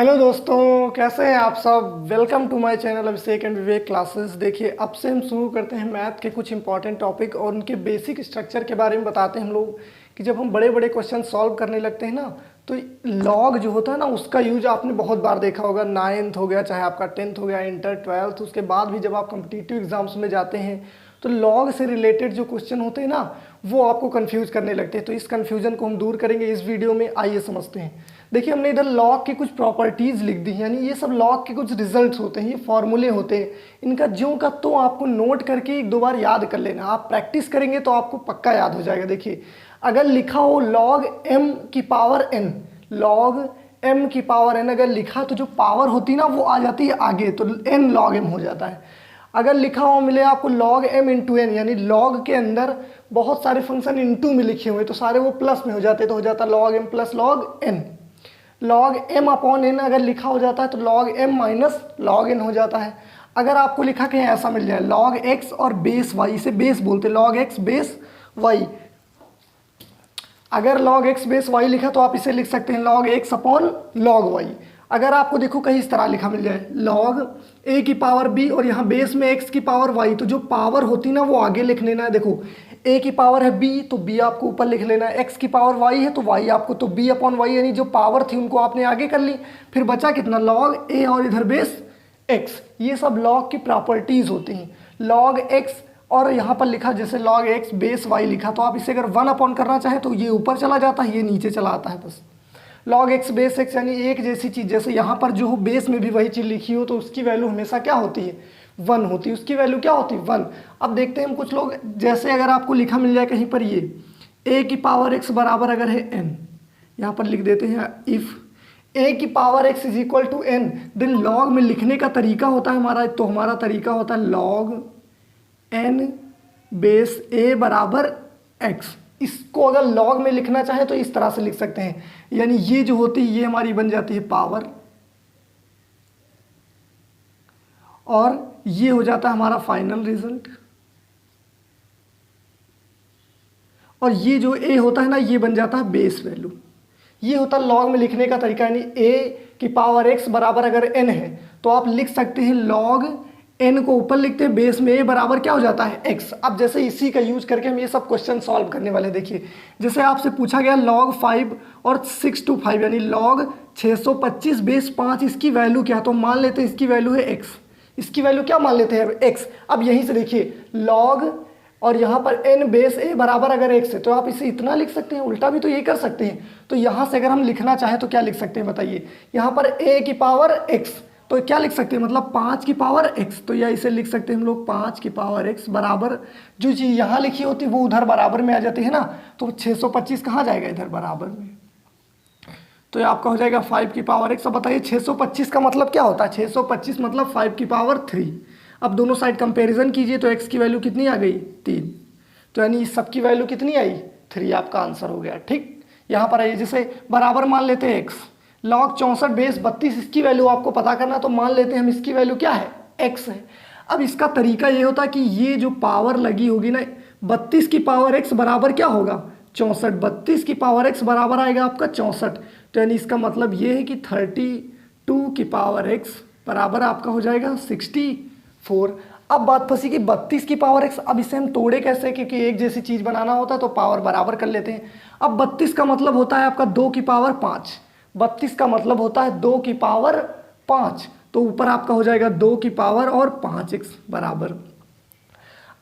Hello दोस्तों, कैसे हैं आप सब। Welcome to my channel Abhishek and Vivek classes. देखिए, अब से हम शुरू करते हैं मैथ के कुछ इंपॉर्टेंट टॉपिक और उनके बेसिक स्ट्रक्चर के बारे में बताते हैं हम लोग कि जब हम बड़े बड़े क्वेश्चन सॉल्व करने लगते हैं ना, तो लॉग जो होता है ना, उसका यूज आपने बहुत बार देखा होगा। नाइन्थ हो गया, चाहे आपका टेंथ हो गया, इंटर, ट्वेल्थ, उसके बाद भी जब आप कॉम्पिटिटिव एग्जाम्स में जाते हैं तो लॉग से रिलेटेड जो क्वेश्चन होते हैं ना, वो आपको कंफ्यूज करने लगते हैं। तो इस कंफ्यूजन को हम दूर करेंगे इस वीडियो में। आइए समझते हैं। देखिए, हमने इधर लॉग की कुछ प्रॉपर्टीज़ लिख दी हैं, यानी ये सब लॉग के कुछ रिजल्ट्स होते हैं, ये फॉर्मूले होते हैं। इनका ज्यों का तो आपको नोट करके एक दो बार याद कर लेना। आप प्रैक्टिस करेंगे तो आपको पक्का याद हो जाएगा। देखिए, अगर लिखा हो लॉग एम की पावर एन, लॉग एम की पावर एन अगर लिखा तो जो पावर होती है ना वो आ जाती है आगे, तो एन लॉग एम हो जाता है। अगर लिखा हो मिले आपको लॉग एम इंटू एन, यानी लॉग के अंदर बहुत सारे फंक्शन इंटू में लिखे हुए तो सारे वो प्लस में हो जाते, तो हो जाता log M plus log N. Log M upon N अगर लिखा हो जाता है तो log M minus log N हो जाता है। अगर आपको लिखा कहीं ऐसा मिल जाए लॉग एक्स और बेस वाई, इसे बेस बोलते लॉग एक्स बेस वाई, अगर लॉग एक्स बेस वाई लिखा तो आप इसे लिख सकते हैं log X upon log Y. अगर आपको देखो कहीं इस तरह लिखा मिल जाए लॉग ए की पावर बी और यहाँ बेस में एक्स की पावर वाई, तो जो पावर होती ना वो आगे लिख लेना है। देखो, ए की पावर है बी तो बी आपको ऊपर लिख लेना है, एक्स की पावर वाई है तो वाई आपको, तो बी अपॉन वाई, यानी जो पावर थी उनको आपने आगे कर ली। फिर बचा कितना, लॉग ए और इधर बेस एक्स। ये सब लॉग की प्रॉपर्टीज होती हैं। लॉग एक्स और यहाँ पर लिखा जैसे लॉग एक्स बेस वाई लिखा, तो आप इसे अगर 1 अपॉन करना चाहे तो ये ऊपर चला जाता है, ये नीचे चला आता है। बस लॉग एक्स बेस एक्स यानी एक जैसी चीज़, जैसे यहाँ पर जो हो बेस में भी वही चीज़ लिखी हो तो उसकी वैल्यू हमेशा क्या होती है, 1 होती है। उसकी वैल्यू क्या होती है, 1। अब देखते हैं हम कुछ लोग, जैसे अगर आपको लिखा मिल जाए कहीं पर ये ए की पावर एक्स बराबर अगर है एन, यहाँ पर लिख देते हैं इफ़ ए की power X is equal to N, then log में लिखने का तरीका होता है हमारा, तो हमारा तरीका होता है लॉग एन बेस ए बराबर एक्स। इसको अगर लॉग में लिखना चाहे तो इस तरह से लिख सकते हैं, यानी ये जो होती है ये हमारी बन जाती है पावर, और ये हो जाता है हमारा फाइनल रिजल्ट, और ये जो ए होता है ना ये बन जाता है बेस वैल्यू। ये होता है लॉग में लिखने का तरीका, यानी ए की पावर एक्स बराबर अगर एन है तो आप लिख सकते हैं लॉग एन को ऊपर लिखते हैं, बेस में ए बराबर क्या हो जाता है एक्स। अब जैसे इसी का यूज करके हम ये सब क्वेश्चन सॉल्व करने वाले हैं। देखिए, जैसे आपसे पूछा गया लॉग 5 और 6 to 5 यानी लॉग 625 बेस 5, इसकी वैल्यू क्या है, तो मान लेते हैं इसकी वैल्यू है एक्स। इसकी वैल्यू क्या मान लेते हैं, एक्स। अब यहीं से देखिए लॉग और यहाँ पर एन बेस ए बराबर अगर एक्स है तो आप इसे इतना लिख सकते हैं, उल्टा भी तो यही कर सकते हैं। तो यहाँ से अगर हम लिखना चाहें तो क्या लिख सकते हैं बताइए, यहाँ पर ए की पावर एक्स तो क्या लिख सकते हैं, मतलब 5 की पावर एक्स, तो या इसे लिख सकते हैं हम लोग 5 की पावर एक्स बराबर, जो चीज़ यहाँ लिखी होती है वो उधर बराबर में आ जाती है ना, तो 625 कहाँ जाएगा, इधर बराबर में, तो ये आपका हो जाएगा 5 की पावर एक्स। अब बताइए 625 का मतलब क्या होता है, 625 मतलब 5 की पावर 3। अब दोनों साइड कंपैरिजन कीजिए तो x की वैल्यू कितनी आ गई, 3, तो यानी इस सब की वैल्यू कितनी आई, 3। आपका आंसर हो गया। ठीक, यहाँ पर आइए, जैसे बराबर मान लेते हैं x, लॉग 64 बेस 32, इसकी वैल्यू आपको पता करना, तो मान लेते हैं हम इसकी वैल्यू क्या है, x है। अब इसका तरीका ये होता है कि ये जो पावर लगी होगी ना, 32 की पावर x बराबर क्या होगा, 64, 32 की पावर x बराबर आएगा आपका 64, तो यानी इसका मतलब ये है कि 32 की पावर x बराबर आपका हो जाएगा 64। अब बात फंसी कि 32 की पावर x, अब इसे हम तोड़े कैसे, क्योंकि एक जैसी चीज़ बनाना होता है तो पावर बराबर कर लेते हैं। अब 32 का मतलब होता है आपका 2 की पावर 5, 32 का मतलब होता है 2 की पावर 5, तो ऊपर आपका हो जाएगा 2 की पावर और 5x बराबर।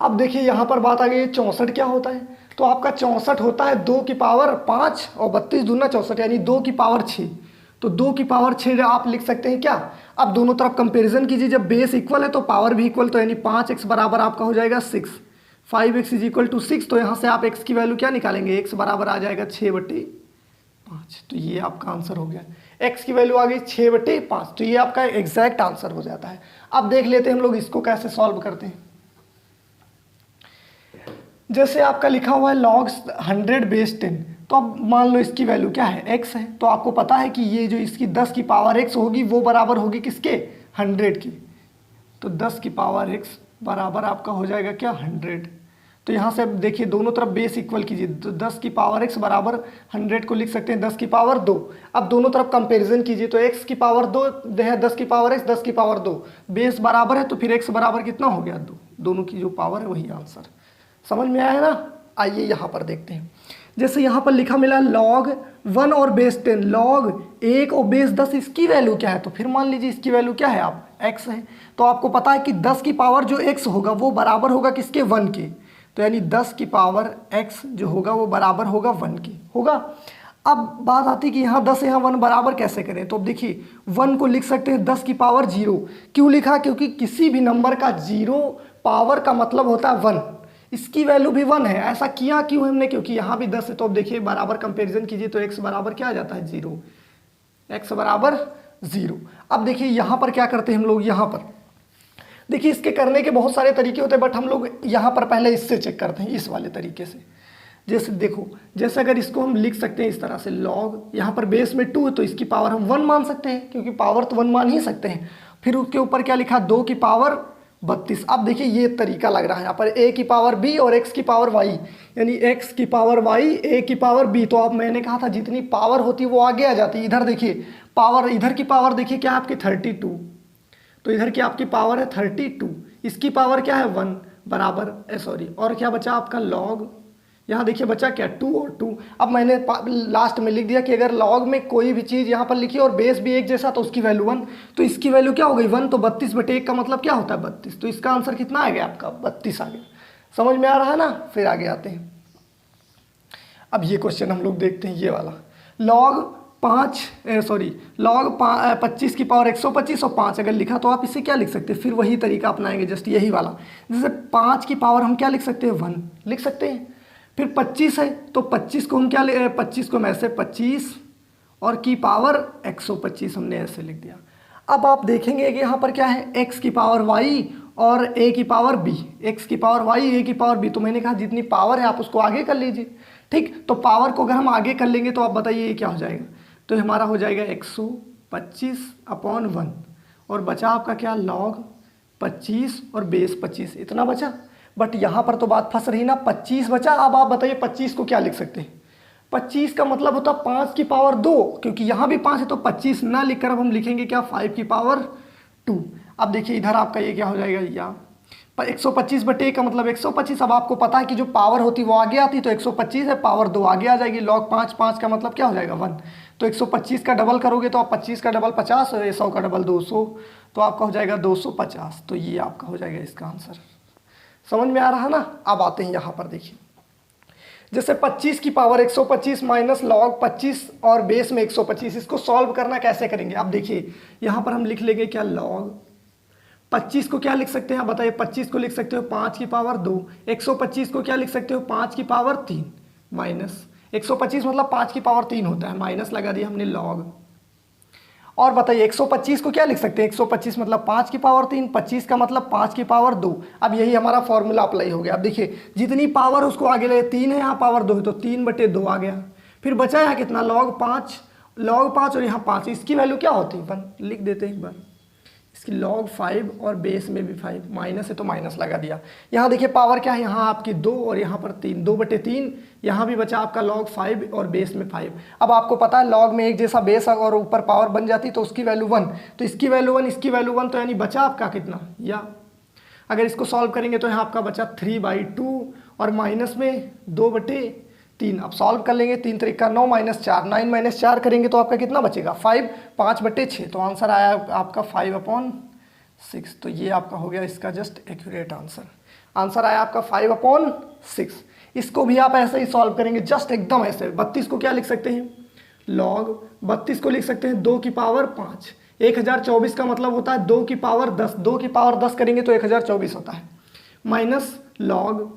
अब देखिए यहाँ पर बात आ गई 64 क्या होता है, तो आपका 64 होता है 2 की पावर 5 और 32 दूना 64 यानी 2 की पावर 6, तो 2 की पावर 6 आप लिख सकते हैं क्या। अब दोनों तरफ कंपैरिजन कीजिए, जब बेस इक्वल है तो पावर भी इक्वल, तो यानी 5x बराबर आपका हो जाएगा 6, 5x इज इक्वल टू 6, तो यहाँ से आप x की वैल्यू क्या निकालेंगे, x बराबर आ जाएगा 6/5, तो ये आपका आंसर हो गया। x की वैल्यू आ गई 6/5, तो ये आपका एग्जैक्ट आंसर हो जाता है। अब देख लेते हैं हम लोग इसको कैसे सॉल्व करते हैं। जैसे आपका लिखा हुआ है लॉग 100 बेस 10, तो अब मान लो इसकी वैल्यू क्या है, x है, तो आपको पता है कि ये जो इसकी 10 की पावर x होगी वो बराबर होगी किसके, 100 की, तो 10 की पावर x बराबर आपका हो जाएगा क्या, 100। तो यहाँ से अब देखिए दोनों तरफ बेस इक्वल कीजिए, 10 की पावर x बराबर 100 को लिख सकते हैं 10 की पावर 2। अब दोनों तरफ कंपैरिजन कीजिए तो x की पावर 2 है, 10 की पावर x, 10 की पावर 2, बेस बराबर है तो फिर x बराबर कितना हो गया 2, दोनों की जो पावर है वही आंसर। समझ में आया ना। आइए यहाँ पर देखते हैं, जैसे यहाँ पर लिखा मिला log 1 और बेस 10, log 1 और बेस 10, इसकी वैल्यू क्या है, तो फिर मान लीजिए इसकी वैल्यू क्या है आप x है, तो आपको पता है कि 10 की पावर जो x होगा वो बराबर होगा किसके 1 के, तो यानी 10 की पावर x जो होगा वो बराबर होगा 1 के होगा। अब बात आती है कि यहाँ 10 यहाँ 1 बराबर कैसे करें, तो अब देखिए 1 को लिख सकते हैं 10 की पावर 0, क्यों लिखा, क्योंकि किसी भी नंबर का 0 पावर का मतलब होता है 1, इसकी वैल्यू भी 1 है। ऐसा किया क्यों हमने, क्योंकि यहाँ भी 10 है, तो अब देखिए बराबर कंपैरिजन कीजिए तो x बराबर क्या आ जाता है 0, x बराबर 0। अब देखिए यहाँ पर क्या करते हैं हम लोग, यहाँ पर देखिए इसके करने के बहुत सारे तरीके होते हैं, बट हम लोग यहाँ पर पहले इससे चेक करते हैं, इस वाले तरीके से। जैसे देखो, जैसे अगर इसको हम लिख सकते हैं इस तरह से, लॉग यहाँ पर बेस में 2 है तो इसकी पावर हम 1 मान सकते हैं, क्योंकि पावर तो 1 मान ही सकते हैं। फिर उसके ऊपर क्या लिखा, 2 की पावर 32। अब देखिए ये तरीका लग रहा है यहाँ पर a की पावर b और x की पावर y, यानी x की पावर y a की पावर b। तो अब मैंने कहा था जितनी पावर होती है वो आगे आ जाती है। इधर देखिए पावर, इधर की पावर देखिए क्या है आपकी 32, तो इधर की आपकी पावर है 32, इसकी पावर क्या है 1 बराबर सॉरी, और क्या बचा आपका log, यहाँ देखिए बचा क्या 2 और 2। अब मैंने लास्ट में लिख दिया कि अगर log में कोई भी चीज़ यहाँ पर लिखी और बेस भी एक जैसा तो उसकी वैल्यू 1, तो इसकी वैल्यू क्या हो गई 1, तो 32/1 का मतलब क्या होता है 32, तो इसका आंसर कितना आ गया आपका 32 आ गया। समझ में आ रहा है ना। फिर आगे आते हैं, अब ये क्वेश्चन हम लोग देखते हैं ये वाला, log 25 की पावर 125 और 5 अगर लिखा तो आप इसे क्या लिख सकते हैं, फिर वही तरीका अपनाएंगे जस्ट यही वाला। जैसे 5 की पावर हम क्या लिख सकते हैं 1 लिख सकते हैं, फिर 25 है तो 25 को हम क्या 25 को हम ऐसे 25 और की पावर 125 हमने ऐसे लिख दिया। अब आप देखेंगे कि यहाँ पर क्या है x की पावर y और a की पावर b, x की पावर y a की पावर b, तो मैंने कहा जितनी पावर है आप उसको आगे कर लीजिए। ठीक, तो पावर को अगर हम आगे कर लेंगे तो आप बताइए ये क्या हो जाएगा, तो हमारा हो जाएगा 125/1 और बचा आपका क्या log 25 और बेस 25, इतना बचा। बट यहाँ पर तो बात फंस रही ना, 25 बचा। अब आप बताइए 25 को क्या लिख सकते हैं, 25 का मतलब होता है 5 की पावर 2, क्योंकि यहाँ भी 5 है तो 25 ना लिखकर अब हम लिखेंगे क्या 5 की पावर 2। अब देखिए इधर आपका ये क्या हो जाएगा, या 125/1 का मतलब 125। अब आपको पता है कि जो पावर होती है वो आगे आती, तो 125 है पावर 2 आगे आ जाएगी, log 5 5 का मतलब क्या हो जाएगा 1, तो 125 का डबल करोगे तो आप 25 का डबल 50 और 100 का डबल 200, तो आपका हो जाएगा 250। तो ये आपका हो जाएगा इसका आंसर। समझ में आ रहा है ना। अब आते हैं यहाँ पर देखिए, जैसे 25 की पावर 125 माइनस log 25 और बेस में 125, इसको सॉल्व करना कैसे करेंगे। अब देखिए यहाँ पर हम लिख लेंगे क्या log 25 को क्या लिख सकते हैं आप बताइए, 25 को लिख सकते हो 5 की पावर 2, 125 को क्या लिख सकते हो 5 की पावर 3 माइनस 125 मतलब 5 की पावर 3 होता है, माइनस लगा दिया हमने log। और बताइए 125 को क्या लिख सकते हैं, 125 मतलब 5 की पावर 3, 25 का मतलब 5 की पावर 2। अब यही हमारा फॉर्मूला अप्लाई हो गया। अब देखिए जितनी पावर उसको आगे ले, 3 है यहाँ पावर 2 है तो 3/2 आ गया। फिर बचा यहाँ कितना log 5 और यहाँ 5, इसकी वैल्यू क्या होती है 1 लिख देते हैं एक बार, इसकी log 5 और बेस में भी 5, माइनस है तो माइनस लगा दिया। यहाँ देखिए पावर क्या है, यहाँ आपकी 2 और यहाँ पर 3, 2/3, यहाँ भी बचा आपका log 5 और बेस में 5। अब आपको पता है log में एक जैसा बेस और ऊपर पावर बन जाती तो उसकी वैल्यू 1, तो इसकी वैल्यू 1 इसकी वैल्यू 1, तो यानी बचा आपका कितना, या अगर इसको सॉल्व करेंगे तो यहाँ आपका बचा 3/2 और माइनस में 2/3। अब सॉल्व कर लेंगे, 3 3 9 -4, 9 -4 करेंगे तो आपका कितना बचेगा 5, 5/6, तो आंसर आया आपका 5/6। तो ये आपका हो गया इसका जस्ट एक्यूरेट आंसर आया आपका 5/6। इसको भी आप ऐसे ही सॉल्व करेंगे जस्ट एकदम ऐसे। 32 को क्या लिख सकते हैं, log 32 को लिख सकते हैं 2 की पावर 5, 1024 का मतलब होता है 2 की पावर 10, 2 की पावर 10 करेंगे तो 1024 होता है, माइनस log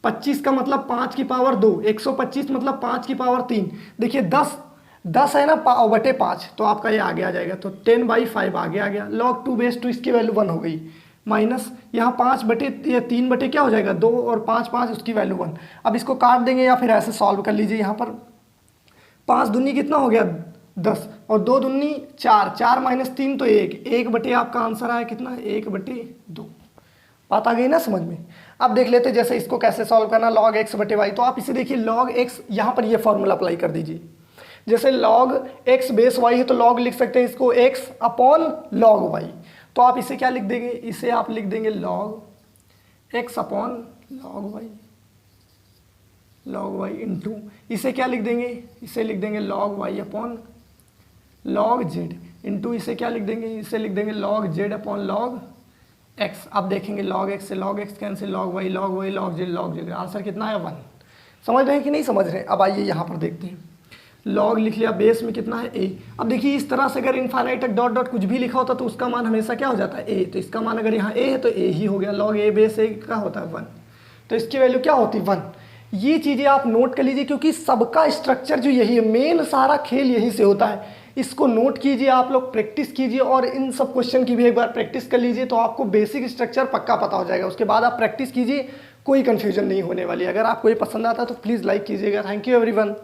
25 का मतलब 5 की पावर 2, 125 मतलब 5 की पावर 3। देखिए 10 है ना 5/5, तो आपका ये आगे आ जाएगा, तो 10/5 आगे आ गया। log 2/2 इसकी वैल्यू 1 हो गई, माइनस यहाँ 3/3 क्या हो जाएगा 2 और 5 5 उसकी वैल्यू 1। अब इसको काट देंगे या फिर ऐसे सॉल्व कर लीजिए। यहाँ पर 5 दूनी कितना हो गया 10 और 2 दूनी 4, 4 - 3 तो 1 बटे आपका आंसर आया कितना 1/2। बात आ गई ना समझ में। अब देख लेते हैं जैसे इसको कैसे सॉल्व करना, log x बटे वाई। तो आप इसे देखिए log x, यहाँ पर ये फॉर्मूला अप्लाई कर दीजिए। जैसे log x बेस y है तो log लिख सकते हैं इसको x अपॉन log y। तो आप इसे क्या लिख देंगे, इसे आप लिख देंगे log x upon log y into इसे क्या लिख देंगे, इसे लिख देंगे log y upon log z into इसे क्या लिख देंगे, इसे लिख देंगे log z upon log x। अब देखेंगे log x से log x cancel, log y log z answer कितना है 1। समझ रहे हैं कि नहीं समझ रहे हैं। अब आइए यहाँ पर देखते हैं, log लिख लिया, बेस में कितना है a। अब देखिए इस तरह से अगर इनफाइनाइट तक डॉट डॉट कुछ भी लिखा होता तो उसका मान हमेशा क्या हो जाता है a। तो इसका मान अगर यहाँ a है तो a ही हो गया, log a बेस a का होता है 1, तो इसकी वैल्यू क्या होती है 1। ये चीज़ें आप नोट कर लीजिए क्योंकि सबका स्ट्रक्चर जो यही है, मेन सारा खेल यही से होता है। इसको नोट कीजिए, आप लोग प्रैक्टिस कीजिए और इन सब क्वेश्चन की भी एक बार प्रैक्टिस कर लीजिए तो आपको बेसिक स्ट्रक्चर पक्का पता हो जाएगा। उसके बाद आप प्रैक्टिस कीजिए, कोई कन्फ्यूजन नहीं होने वाली। अगर आपको ये पसंद आता है तो प्लीज़ लाइक कीजिएगा। Thank you everyone.